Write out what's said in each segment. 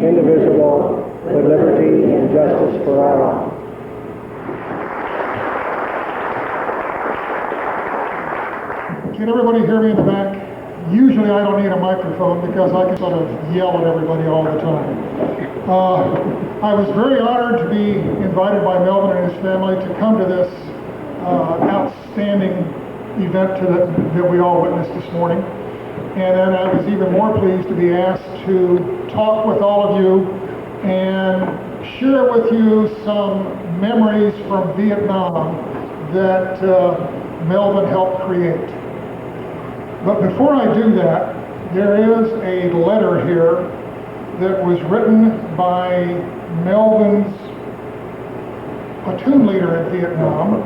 indivisible, with liberty and justice for all. Can everybody hear me in the back? Usually I don't need a microphone because I can sort of yell at everybody all the time. I was very honored to be invited by Melvin and his family to come to this outstanding event that we all witnessed this morning. And then I was even more pleased to be asked to talk with all of you and share with you some memories from Vietnam that Melvin helped create. But before I do that, there is a letter here that was written by Melvin's platoon leader in Vietnam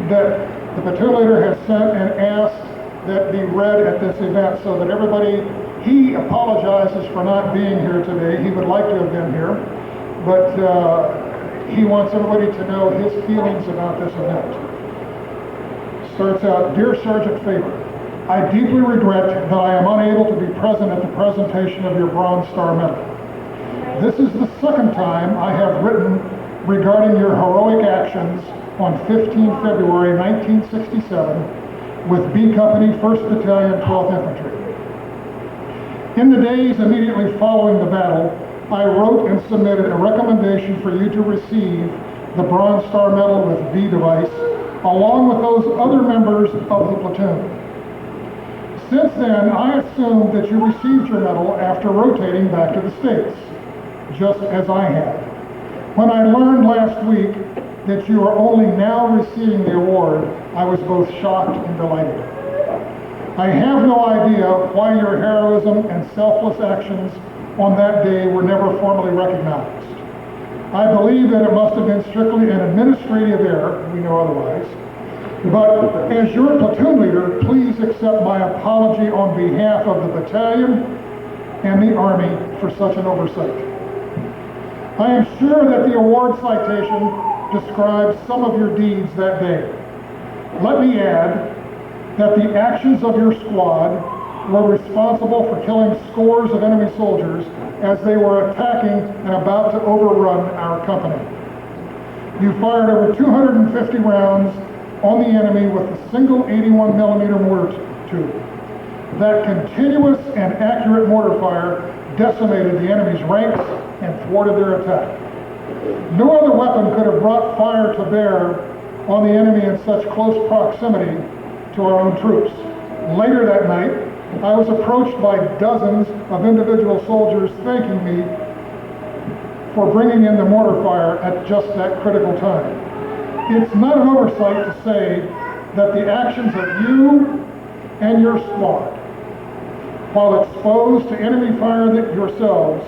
that the platoon leader has sent and asked that be read at this event so that everybody, he apologizes for not being here today. He would like to have been here, but he wants everybody to know his feelings about this event. Starts out, Dear Sgt Faber, I deeply regret that I am unable to be present at the presentation of your Bronz Star medal. This is the second time I have written regarding your heroic actions on 15 February 1967 with B Company, 1st Battalion, 12th Infantry. In the days immediately following the battle, I wrote and submitted a recommendation for you to receive the Bronze Star Medal with V device, along with those other members of the platoon. Since then, I assumed that you received your medal after rotating back to the States, just as I had. When I learned last week that you are only now receiving the award, I was both shocked and delighted. I have no idea why your heroism and selfless actions on that day were never formally recognized. I believe that it must have been strictly an administrative error, we know otherwise, but as your platoon leader, please accept my apology on behalf of the battalion and the Army for such an oversight. I am sure that the award citation describes some of your deeds that day. Let me add that the actions of your squad were responsible for killing scores of enemy soldiers as they were attacking and about to overrun our company. You fired over 250 rounds on the enemy with a single 81 millimeter mortar tube. That continuous and accurate mortar fire decimated the enemy's ranks and thwarted their attack. No other weapon could have brought fire to bear on the enemy in such close proximity to our own troops. Later that night, I was approached by dozens of individual soldiers thanking me for bringing in the mortar fire at just that critical time. It's not an oversight to say that the actions of you and your squad, while exposed to enemy fire yourselves,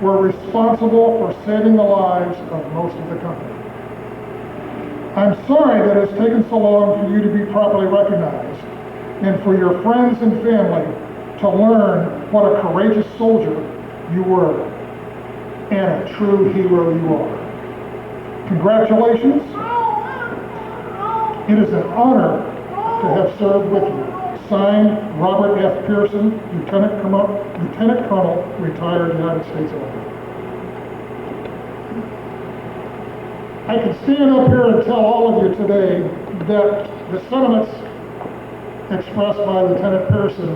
were responsible for saving the lives of most of the company. I'm sorry that it's taken so long for you to be properly recognized, and for your friends and family to learn what a courageous soldier you were, and a true hero you are. Congratulations. It is an honor to have served with you. Signed, Robert F. Pearson, Lieutenant Colonel, retired United States Army. I can stand up here and tell all of you today that the sentiments expressed by Lieutenant Pearson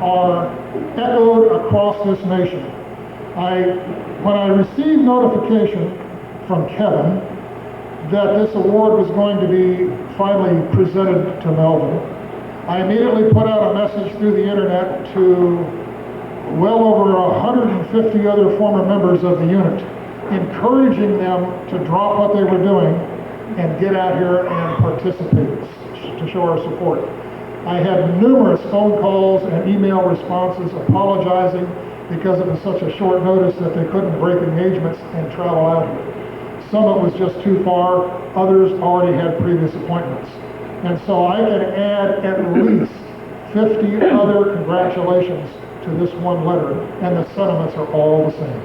are echoed across this nation. When I received notification from Kevin that this award was going to be finally presented to Melvin, I immediately put out a message through the internet to well over 150 other former members of the unit, encouraging them to drop what they were doing and get out here and participate to show our support. I had numerous phone calls and email responses apologizing because it was such a short notice that they couldn't break engagements and travel out here. Some of it was just too far, others already had previous appointments. And so I can add at least 50 other congratulations to this one letter, and the sentiments are all the same.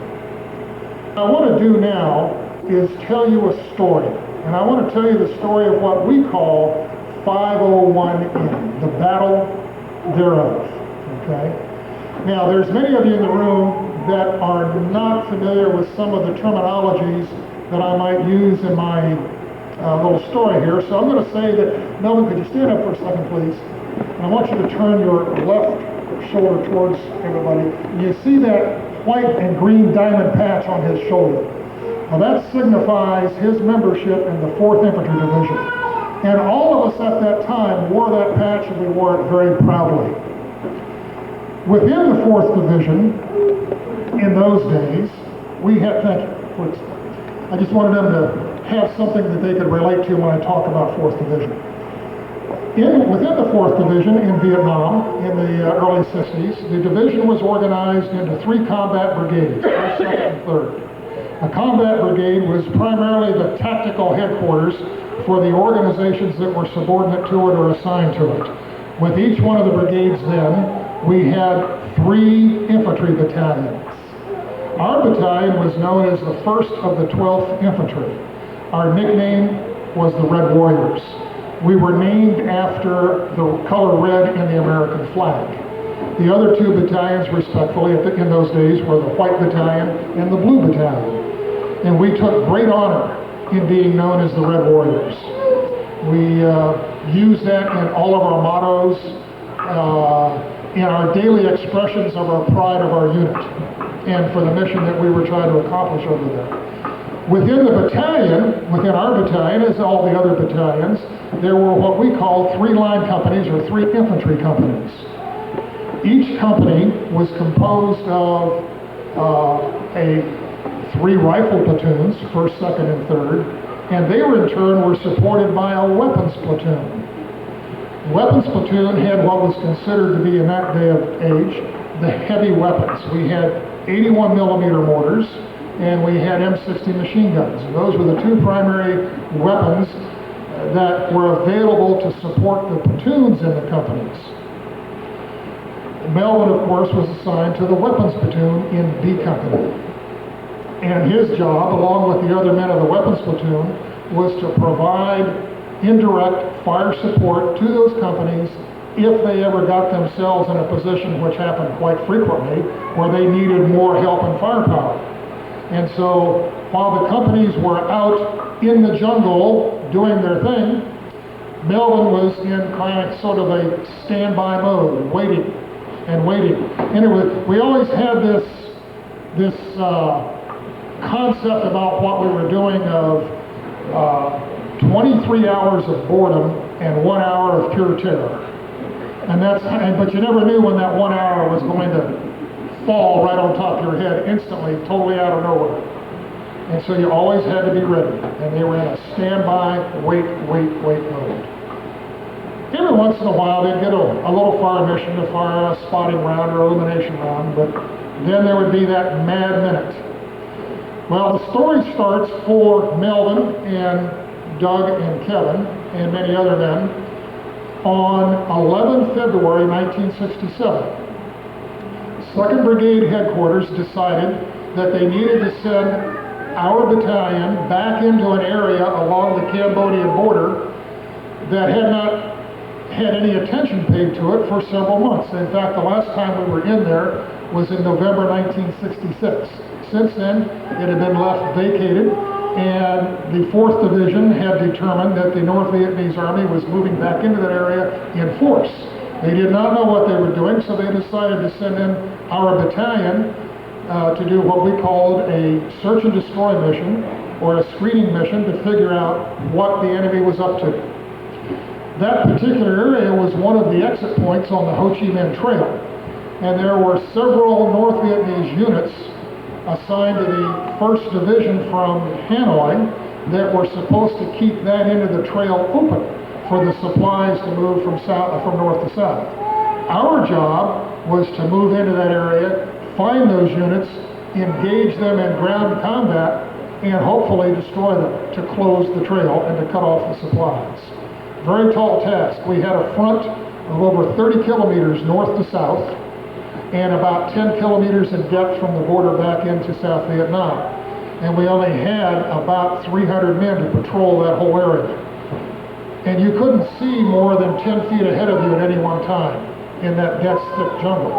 What I want to do now is tell you a story, and I want to tell you the story of what we call 501N, the battle thereof, okay? Now, there's many of you in the room that are not familiar with some of the terminologies that I might use in my little story here. So I'm going to say that, Melvin, could you stand up for a second, please? And I want you to turn your left shoulder towards everybody. You see that white and green diamond patch on his shoulder. Now that signifies his membership in the 4th Infantry Division. And all of us at that time wore that patch, and we wore it very proudly. Within the 4th Division, in those days, we had, thank you, please. I just wanted them to have something that they could relate to when I talk about 4th Division. Within the 4th Division in Vietnam, in the early 60s, the division was organized into 3 combat brigades, 1st, 2nd, and 3rd. A combat brigade was primarily the tactical headquarters for the organizations that were subordinate to it or assigned to it. With each one of the brigades then, we had 3 infantry battalions. Our battalion was known as the 1st of the 12th Infantry. Our nickname was the Red Warriors. We were named after the color red in the American flag. The other 2 battalions, respectfully, in those days, were the White Battalion and the Blue Battalion. And we took great honor in being known as the Red Warriors. We used that in all of our mottos, in our daily expressions of our pride of our unit, and for the mission that we were trying to accomplish over there. Within the battalion, within our battalion, as all the other battalions, there were what we call 3-line companies or 3 infantry companies. Each company was composed of 3 rifle platoons, 1st, 2nd, and 3rd, and they in turn were supported by a weapons platoon. Weapons platoon had what was considered to be in that day of age the heavy weapons. We had 81 millimeter mortars and we had M60 machine guns. And those were the 2 primary weapons that were available to support the platoons in the companies. Melvin, of course, was assigned to the weapons platoon in B Company. And his job, along with the other men of the weapons platoon, was to provide indirect fire support to those companies if they ever got themselves in a position, which happened quite frequently, where they needed more help and firepower. And so while the companies were out in the jungle doing their thing, Melvin was in kind of sort of a standby mode, waiting and waiting. Anyway, we always had this concept about what we were doing of 23 hours of boredom and 1 hour of pure terror. But you never knew when that 1 hour was going to fall right on top of your head instantly, totally out of nowhere. And so you always had to be ready. And they were in a standby, wait mode. Every once in a while they'd get a little fire mission to fire a spotting round or elimination round, but then there would be that mad minute. Well, the story starts for Melvin and Doug and Kevin and many other men on 11 February 1967. 2nd Brigade headquarters decided that they needed to send our battalion back into an area along the Cambodian border that had not had any attention paid to it for several months. In fact, the last time we were in there was in November 1966. Since then, it had been left vacated, and the 4th Division had determined that the North Vietnamese Army was moving back into that area in force. They did not know what they were doing, so they decided to send in our battalion to do what we called a search and destroy mission, or a screening mission to figure out what the enemy was up to. That particular area was one of the exit points on the Ho Chi Minh Trail, and there were several North Vietnamese units assigned to the 1st Division from Hanoi that were supposed to keep that end of the trail open for the supplies to move from north to south. Our job was to move into that area, find those units, engage them in ground combat, and hopefully destroy them to close the trail and to cut off the supplies. Very tall task. We had a front of over 30 kilometers north to south and about 10 kilometers in depth from the border back into South Vietnam. And we only had about 300 men to patrol that whole area. And you couldn't see more than 10 feet ahead of you at any one time in that dense, thick jungle.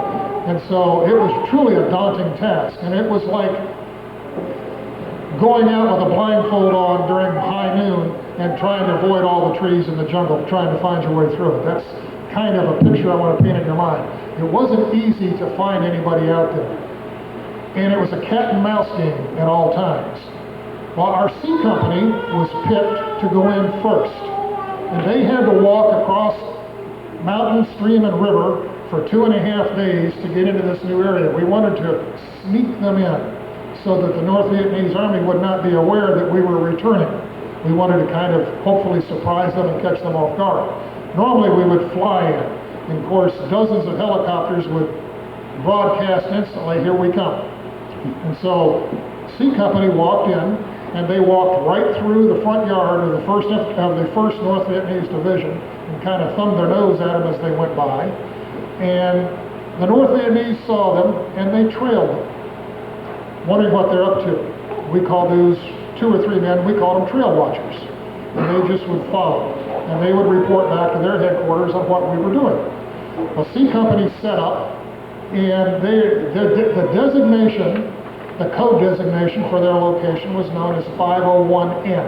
And so it was truly a daunting task, and it was like going out with a blindfold on during high noon and trying to avoid all the trees in the jungle, trying to find your way through it. That's kind of a picture I want to paint in your mind. It wasn't easy to find anybody out there. And it was a cat and mouse game at all times. Well, our C company was picked to go in first. And they had to walk across mountain, stream, and river for 2.5 days to get into this new area. We wanted to sneak them in so that the North Vietnamese Army would not be aware that we were returning. We wanted to kind of hopefully surprise them and catch them off guard. Normally we would fly in. And of course, dozens of helicopters would broadcast instantly, "Here we come." And so C Company walked in, and they walked right through the front yard of the first North Vietnamese Division and kind of thumbed their nose at them as they went by. And the North Vietnamese saw them, and they trailed them, wondering what they're up to. We called those 2 or 3 men, we called them trail watchers. And they just would follow. And they would report back to their headquarters on what we were doing. Well, C Company set up, and the designation, the code designation for their location was known as 501N.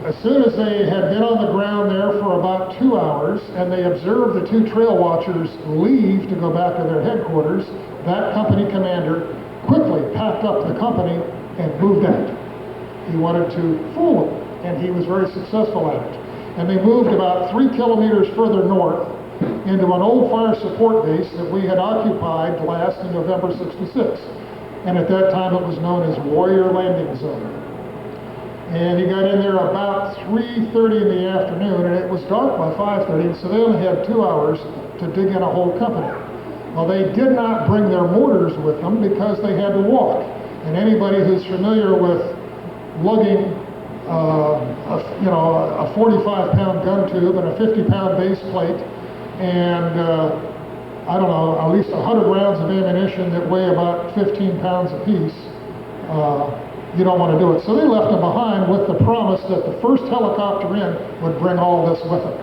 As soon as they had been on the ground there for about 2 hours, and they observed the 2 trail watchers leave to go back to their headquarters, that company commander quickly packed up the company and moved out. He wanted to fool them, and he was very successful at it. And they moved about 3 kilometers further north into an old fire support base that we had occupied last in November '66. And at that time it was known as Warrior Landing Zone. And he got in there about 3:30 in the afternoon, and it was dark by 5:30, and so they only had 2 hours to dig in a whole company. Well, they did not bring their mortars with them because they had to walk. And anybody who's familiar with lugging a 45-pound gun tube and a 50-pound base plate and I don't know, at least 100 rounds of ammunition that weigh about 15 pounds apiece, you don't want to do it. So they left them behind with the promise that the first helicopter in would bring all this with it.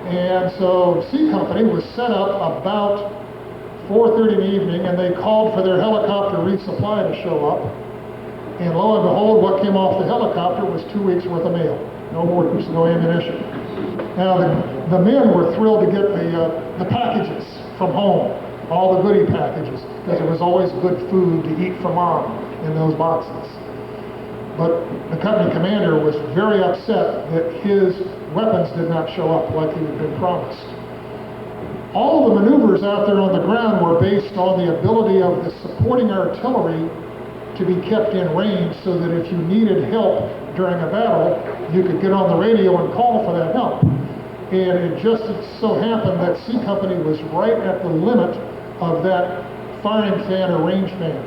And so C Company was set up about 4:30 in the evening, and they called for their helicopter resupply to show up. And lo and behold, what came off the helicopter was 2 weeks worth of mail. No mortars, no ammunition. Now the men were thrilled to get the packages from home, all the goodie packages, because there was always good food to eat for mom in those boxes. But the company commander was very upset that his weapons did not show up like he had been promised. All the maneuvers out there on the ground were based on the ability of the supporting artillery to be kept in range so that if you needed help during a battle, you could get on the radio and call for that help. And it just so happened that C Company was right at the limit of that firing fan or range fan,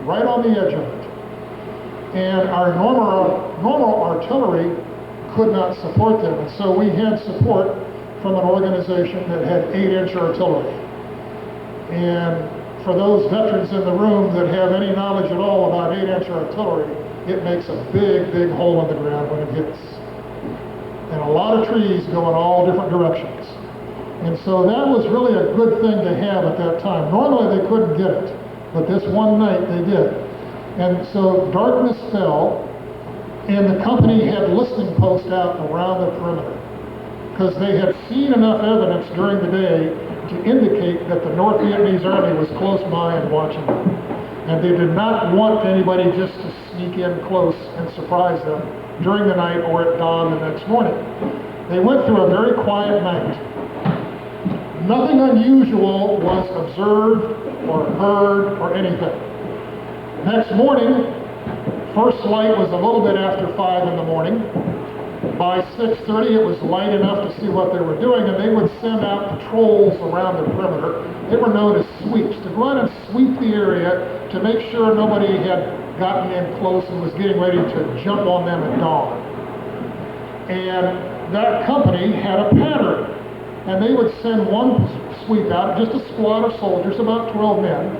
right on the edge of it. And our normal artillery could not support them. And so we had support from an organization that had 8-inch artillery. And for those veterans in the room that have any knowledge at all about 8-inch artillery, it makes a big, big hole in the ground when it hits. And a lot of trees go in all different directions. And so that was really a good thing to have at that time. Normally they couldn't get it, but this one night they did. And so darkness fell, and the company had listening posts out around the perimeter, because they had seen enough evidence during the day to indicate that the North Vietnamese Army was close by and watching them. And they did not want anybody just to sneak in close and surprise them during the night or at dawn the next morning. They went through a very quiet night. Nothing unusual was observed or heard or anything. Next morning, first light was a little bit after 5 in the morning. By 6:30, it was light enough to see what they were doing, and they would send out patrols around the perimeter. They were known as sweeps, to go out and sweep the area to make sure nobody had gotten in close and was getting ready to jump on them at dawn. And that company had a pattern, and they would send one sweep out, just a squad of soldiers, about 12 men,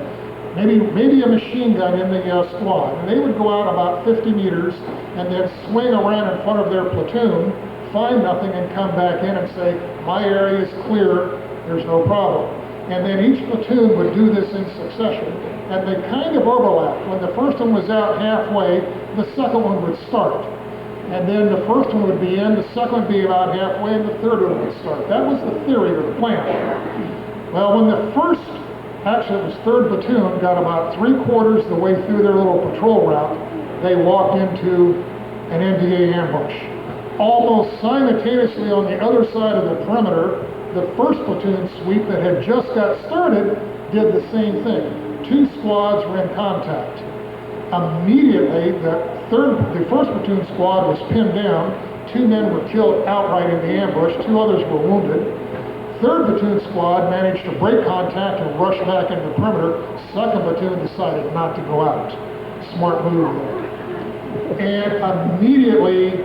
maybe a machine gun in the squad, and they would go out about 50 meters and then swing around in front of their platoon, find nothing, and come back in and say, my area is clear, there's no problem. And then each platoon would do this in succession, and they kind of overlapped. When the first one was out halfway, the second one would start. And then the first one would be in, the second would be about halfway, and the third one would start. That was the theory or the plan. Well, when the first, actually it was 3rd Platoon, got about 3/4 the way through their little patrol route, they walked into an NDA ambush. Almost simultaneously on the other side of the perimeter, the 1st Platoon sweep that had just got started did the same thing. 2 squads were in contact. Immediately, the 1st Platoon squad was pinned down. 2 men were killed outright in the ambush. 2 others were wounded. 3rd Platoon squad managed to break contact and rush back into the perimeter. 2nd Platoon decided not to go out. Smart move there. And immediately,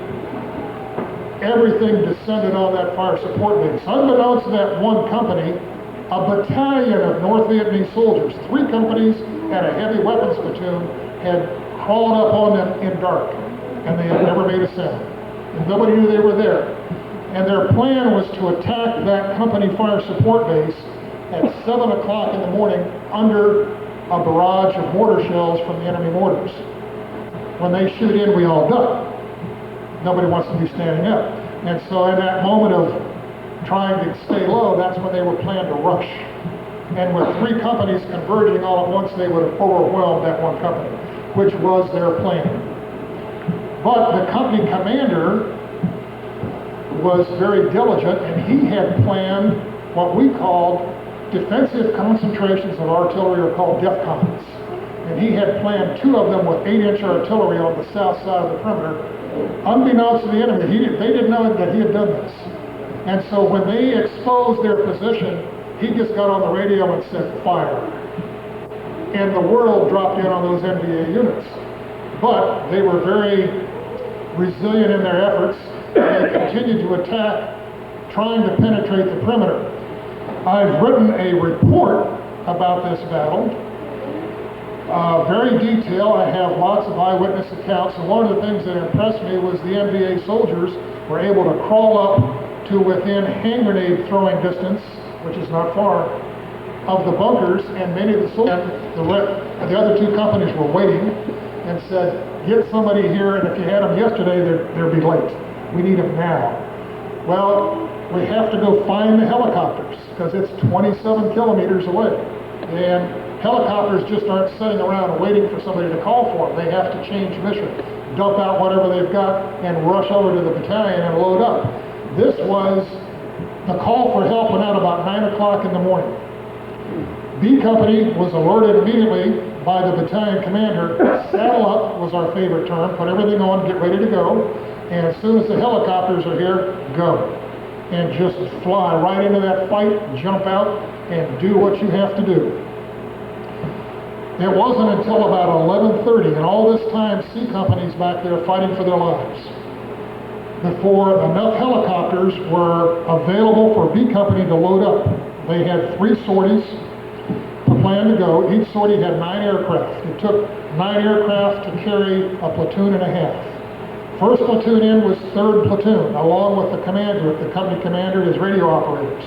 everything descended on that fire support base. Unbeknownst to that one company, a battalion of North Vietnamese soldiers, 3 companies and a heavy weapons platoon, had crawled up on them in dark, and they had never made a sound. And nobody knew they were there. And their plan was to attack that company fire support base at 7 o'clock in the morning under a barrage of mortar shells from the enemy mortars. When they shoot in, we all duck. Nobody wants to be standing up. And so in that moment of trying to stay low, that's when they were planned to rush. And with 3 companies converging all at once, they would have overwhelmed that one company, which was their plan. But the company commander was very diligent, and he had planned what we called defensive concentrations of artillery, are called DEFCONs. And he had planned 2 of them with 8-inch artillery on the south side of the perimeter. Unbeknownst to the enemy, they didn't know that he had done this. And so when they exposed their position, he just got on the radio and said, "Fire." And the world dropped in on those NVA units. But they were very resilient in their efforts. They continued to attack, trying to penetrate the perimeter. I've written a report about this battle. Very detailed. I have lots of eyewitness accounts, and one of the things that impressed me was the NVA soldiers were able to crawl up to within hand grenade throwing distance, which is not far, of the bunkers, and many of the soldiers, the other 2 companies were waiting and said, "Get somebody here, and if you had them yesterday, they'd be late. We need them now." Well, we have to go find the helicopters, because it's 27 kilometers away. And helicopters just aren't sitting around waiting for somebody to call for them. They have to change mission, dump out whatever they've got, and rush over to the battalion and load up. This was, the call for help went out about 9 o'clock in the morning. B Company was alerted immediately by the battalion commander. Saddle up was our favorite term. Put everything on, get ready to go. And as soon as the helicopters are here, go. And just fly right into that fight, jump out, and do what you have to do. It wasn't until about 11:30, and all this time C Company's back there fighting for their lives, before enough helicopters were available for B Company to load up. They had 3 sorties planned to go. Each sortie had 9 aircraft. It took 9 aircraft to carry a platoon and a half. First platoon in was 3rd Platoon, along with the commander, the company commander, his radio operators,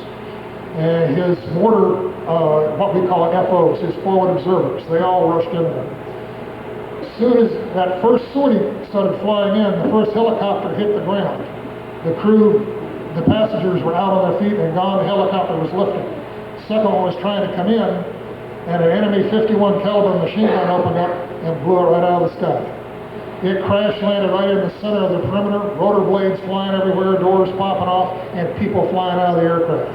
and his mortar, what we call FOs, his forward observers. They all rushed in there. As soon as that first sortie started flying in, the first helicopter hit the ground. The crew, the passengers were out on their feet and gone. The helicopter was lifting. The second one was trying to come in, and an enemy 51 caliber machine gun opened up and blew it right out of the sky. It crash landed right in the center of the perimeter, rotor blades flying everywhere, doors popping off, and people flying out of the aircraft.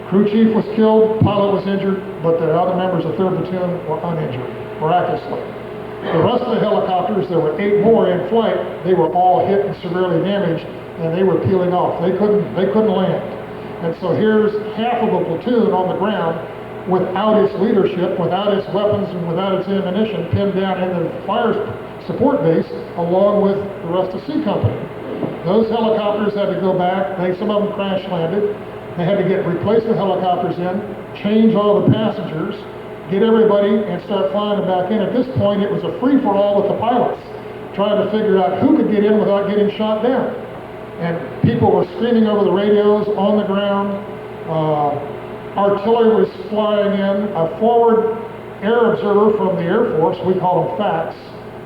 Crew chief was killed, pilot was injured, but the other members of 3rd Platoon were uninjured, miraculously. The rest of the helicopters, there were 8 more in flight, they were all hit and severely damaged, and they were peeling off. They couldn't land. And so here's half of a platoon on the ground without its leadership, without its weapons, and without its ammunition, pinned down in the fire support base, along with the rest of C Company. Those helicopters had to go back. Some of them crash landed. They had to get replacement helicopters in, change all the passengers, get everybody, and start flying them back in. At this point, it was a free-for-all with the pilots, trying to figure out who could get in without getting shot down. And people were screaming over the radios on the ground. artillery was flying in, a forward air observer from the Air Force, we call them FACS,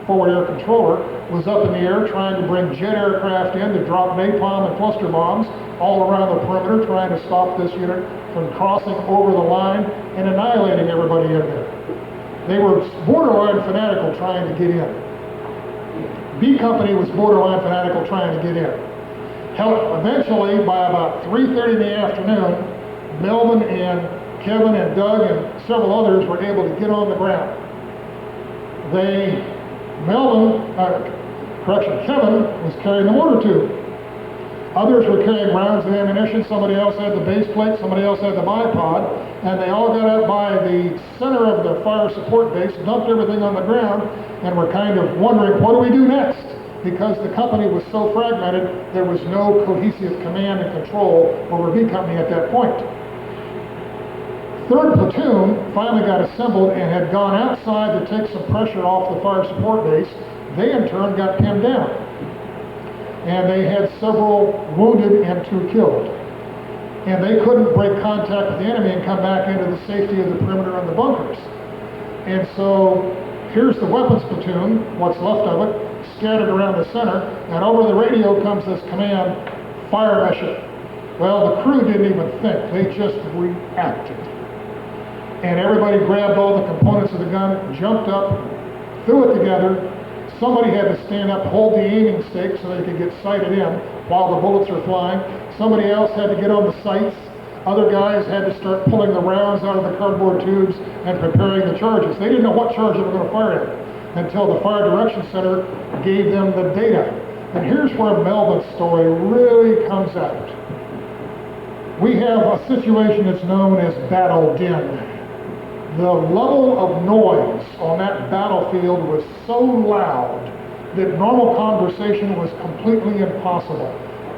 forward air controller, was up in the air trying to bring jet aircraft in to drop napalm and cluster bombs all around the perimeter, trying to stop this unit from crossing over the line and annihilating everybody in there. They were borderline fanatical trying to get in. B Company was borderline fanatical trying to get in. Hell, eventually, by about 3:30 in the afternoon, Melvin and Kevin and Doug and several others were able to get on the ground. Kevin was carrying the mortar tube. Others were carrying rounds of ammunition, somebody else had the base plate, somebody else had the bipod, and they all got up by the center of the fire support base, dumped everything on the ground, and were kind of wondering, what do we do next? Because the company was so fragmented, there was no cohesive command and control over B Company at that point. 3rd Platoon finally got assembled and had gone outside to take some pressure off the fire support base. They in turn got pinned down. And they had several wounded and 2 killed. And they couldn't break contact with the enemy and come back into the safety of the perimeter and the bunkers. And so here's the weapons platoon, what's left of it, scattered around the center, and over the radio comes this command, fire mission. Well, the crew didn't even think, they just reacted. And everybody grabbed all the components of the gun, jumped up, threw it together. Somebody had to stand up, hold the aiming stick so they could get sighted in while the bullets are flying. Somebody else had to get on the sights. Other guys had to start pulling the rounds out of the cardboard tubes and preparing the charges. They didn't know what charge they were going to fire at until the Fire Direction Center gave them the data. And here's where Melvin's story really comes out. We have a situation that's known as battle din. The level of noise on that battlefield was so loud that normal conversation was completely impossible.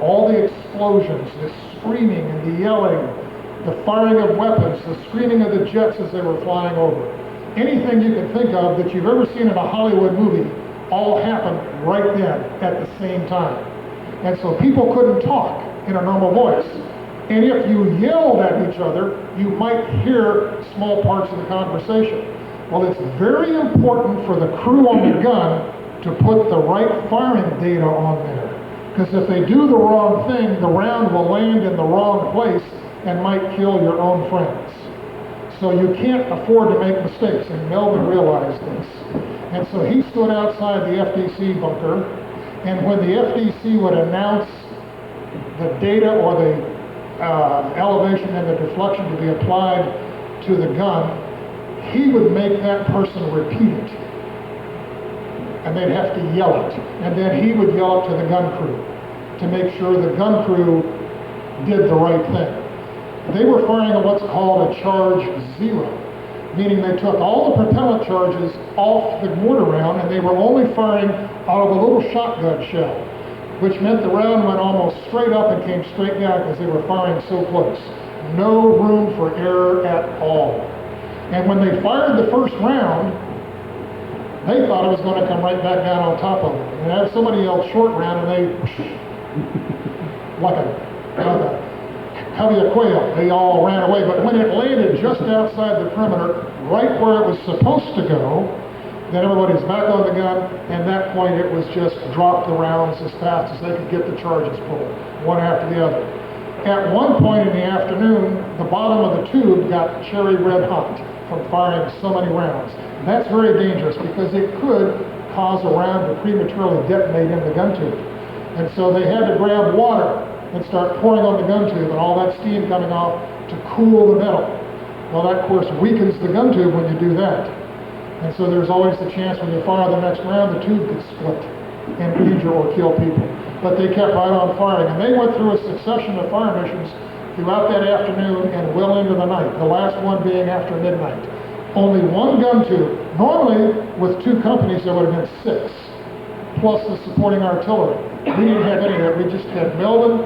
All the explosions, the screaming and the yelling, the firing of weapons, the screaming of the jets as they were flying over. Anything you can think of that you've ever seen in a Hollywood movie all happened right then at the same time. And so people couldn't talk in a normal voice. And if you yelled at each other, you might hear small parts of the conversation. Well, it's very important for the crew on the gun to put the right firing data on there. Because if they do the wrong thing, the round will land in the wrong place and might kill your own friends. So you can't afford to make mistakes, and Melvin realized this. And so he stood outside the FDC bunker, and when the FDC would announce the data or the elevation and the deflection to be applied to the gun, he would make that person repeat it. And they'd have to yell it. And then he would yell it to the gun crew to make sure the gun crew did the right thing. They were firing at what's called a charge zero, meaning they took all the propellant charges off the mortar round and they were only firing out of a little shotgun shell, which meant the round went almost straight up and came straight down because they were firing so close. No room for error at all. And when they fired the first round, they thought it was going to come right back down on top of them. And as somebody yelled short round, and they, like a covey of quail, they all ran away. But when it landed just outside the perimeter, right where it was supposed to go, then everybody's back on the gun, and at that point it was just drop the rounds as fast as they could get the charges pulled, one after the other. At one point in the afternoon, the bottom of the tube got cherry red hot from firing so many rounds. And that's very dangerous because it could cause a round to prematurely detonate in the gun tube. And so they had to grab water and start pouring on the gun tube and all that steam coming off to cool the metal. Well, that of course weakens the gun tube when you do that. And so there's always the chance when you fire the next round, the tube could split and injure or kill people. But they kept right on firing. And they went through a succession of fire missions throughout that afternoon and well into the night, the last one being after midnight. Only one gun tube. Normally, with 2 companies, there would have been 6, plus the supporting artillery. We didn't have any of that. We just had Melvin,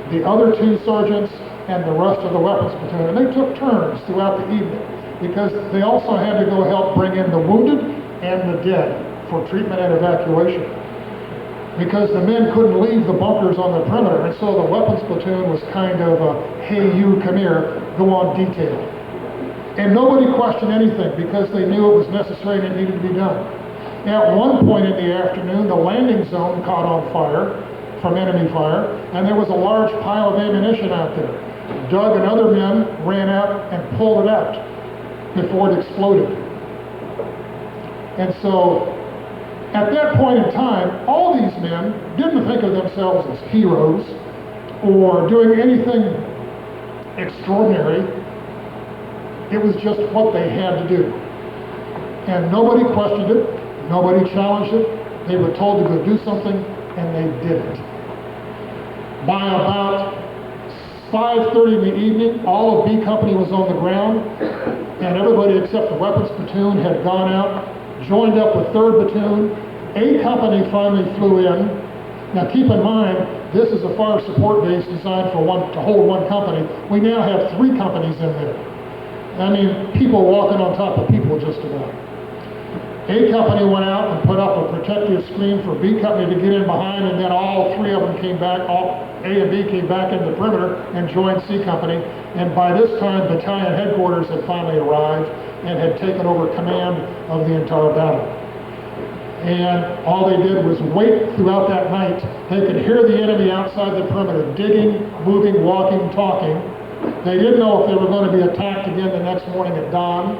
the other 2 sergeants, and the rest of the weapons platoon. And they took turns throughout the evening, because they also had to go help bring in the wounded and the dead for treatment and evacuation. because the men couldn't leave the bunkers on the perimeter, and so the weapons platoon was kind of a, hey, you come here, go on detail. And nobody questioned anything because they knew it was necessary and it needed to be done. At one point in the afternoon, the landing zone caught on fire from enemy fire, and there was a large pile of ammunition out there. Doug and other men ran out and pulled it out before it exploded. And so, at that point in time, all these men didn't think of themselves as heroes or doing anything extraordinary. It was just what they had to do. And nobody questioned it, nobody challenged it. They were told to go do something, and they did it. By about 5:30 in the evening, all of B Company was on the ground, and everybody except the weapons platoon had gone out, joined up with 3rd Platoon. A Company finally flew in. Now keep in mind, this is a fire support base designed to hold one company. We now have 3 companies in there. I mean, people walking on top of people just about. A Company went out and put up a protective screen for B Company to get in behind, and then all 3 of them came back, all A and B came back into the perimeter and joined C Company. And by this time, battalion headquarters had finally arrived and had taken over command of the entire battle. And all they did was wait throughout that night. They could hear the enemy outside the perimeter, digging, moving, walking, talking. They didn't know if they were going to be attacked again the next morning at dawn.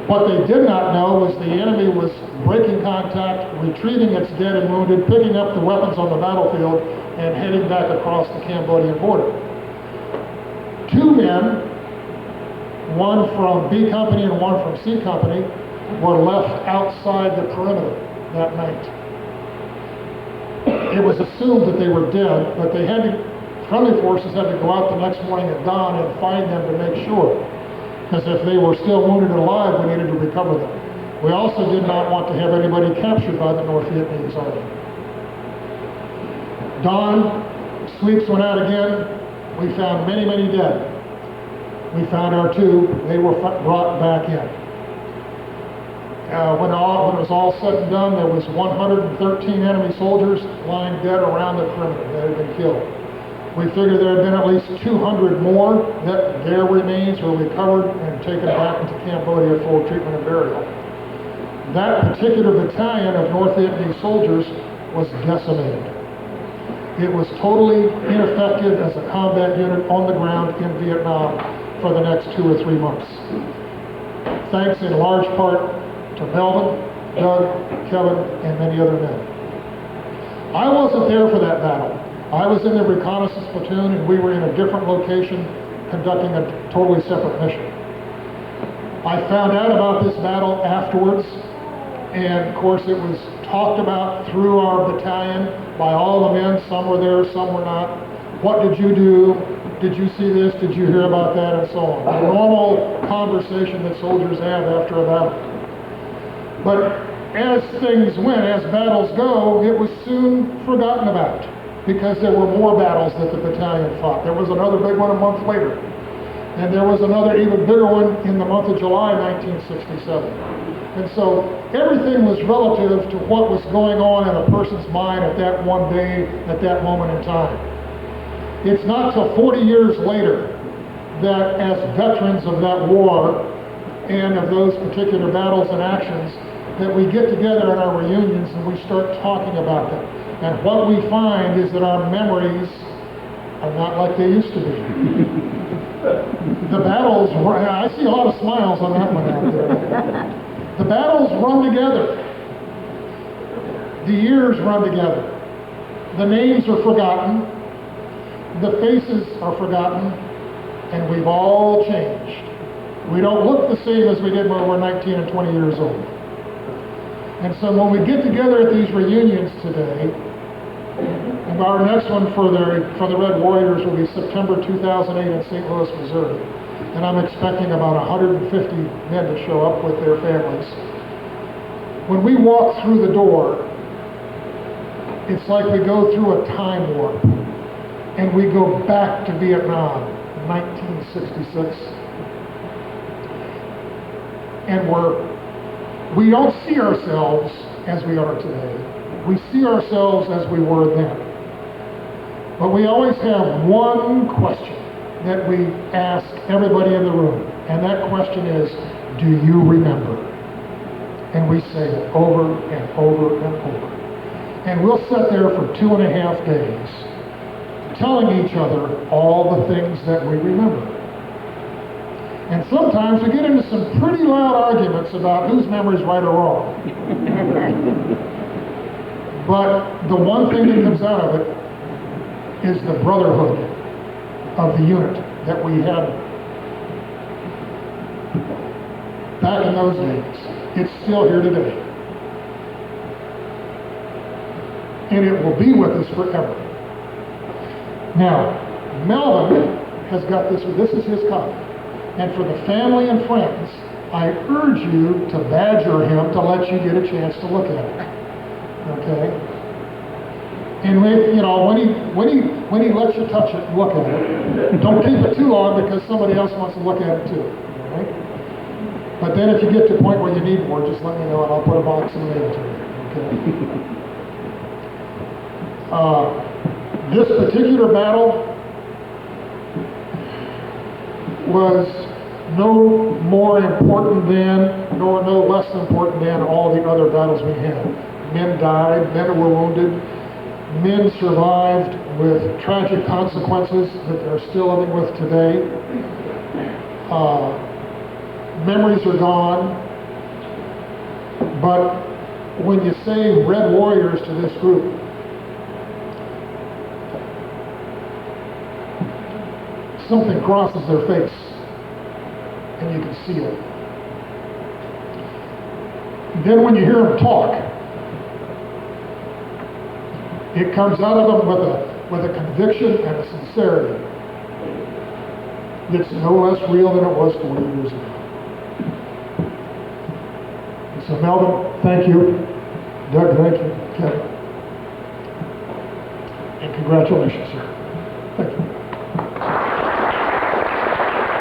What they did not know was the enemy was breaking contact, retrieving its dead and wounded, picking up the weapons on the battlefield, and heading back across the Cambodian border. 2 men, one from B Company and one from C Company, were left outside the perimeter that night. It was assumed that they were dead, but friendly forces had to go out the next morning at dawn and find them to make sure. Because if they were still wounded and alive, we needed to recover them. We also did not want to have anybody captured by the North Vietnamese Army. Dawn, sweeps went out again. We found many, many dead. We found our 2. They were brought back in. When it was all said and done, there was 113 enemy soldiers lying dead around the perimeter that had been killed. We figured there had been at least 200 more that their remains were recovered and taken back into Cambodia for treatment and burial. That particular battalion of North Vietnamese soldiers was decimated. It was totally ineffective as a combat unit on the ground in Vietnam for the next 2 or 3 months. Thanks in large part to Melvin, Doug, Kevin, and many other men. I wasn't there for that battle. I was in the reconnaissance platoon, and we were in a different location conducting a totally separate mission. I found out about this battle afterwards, and of course it was talked about through our battalion by all the men. Some were there, some were not. What did you do? Did you see this? Did you hear about that? And so on. A normal conversation that soldiers have after a battle. But as things went, as battles go, it was soon forgotten about, because there were more battles that the battalion fought. There was another big one a month later. And there was another even bigger one in the month of July 1967. And so everything was relative to what was going on in a person's mind at that one day, at that moment in time. It's not till 40 years later that as veterans of that war and of those particular battles and actions that we get together in our reunions and we start talking about them. And what we find is that our memories are not like they used to be. The battles, I see a lot of smiles on that one out there. The battles run together. The years run together. The names are forgotten. The faces are forgotten. And we've all changed. We don't look the same as we did when we were 19 and 20 years old. And so when we get together at these reunions today, and our next one for the Red Warriors will be September 2008 in St. Louis, Missouri. And I'm expecting about 150 men to show up with their families. When we walk through the door, it's like we go through a time warp. And we go back to Vietnam, 1966. And we don't see ourselves as we are today. We see ourselves as we were then. But we always have one question that we ask everybody in the room, and that question is, do you remember? And we say it over and over and over. And we'll sit there for 2.5 days telling each other all the things that we remember. And sometimes we get into some pretty loud arguments about whose memory's right or wrong. But the one thing that comes out of it is the brotherhood of the unit that we had back in those days. It's still here today. And it will be with us forever. Now, Melvin has got this is his copy. And for the family and friends, I urge you to badger him to let you get a chance to look at it. Okay? And when he lets you touch it and look at it, don't keep it too long because somebody else wants to look at it too. All right? But then if you get to a point where you need more, just let me know and I'll put a box in the mail to you. Okay? This particular battle was no more important than, nor no less important than all the other battles we had. Men died, men were wounded, men survived with tragic consequences that they're still living with today. Memories are gone, but when you say Red Warriors to this group, something crosses their face, and you can see it. Then when you hear them talk, it comes out of them with a conviction and a sincerity that's no less real than it was 40 years ago. So Melvin, thank you. Doug, thank you. Kevin. And congratulations, sir.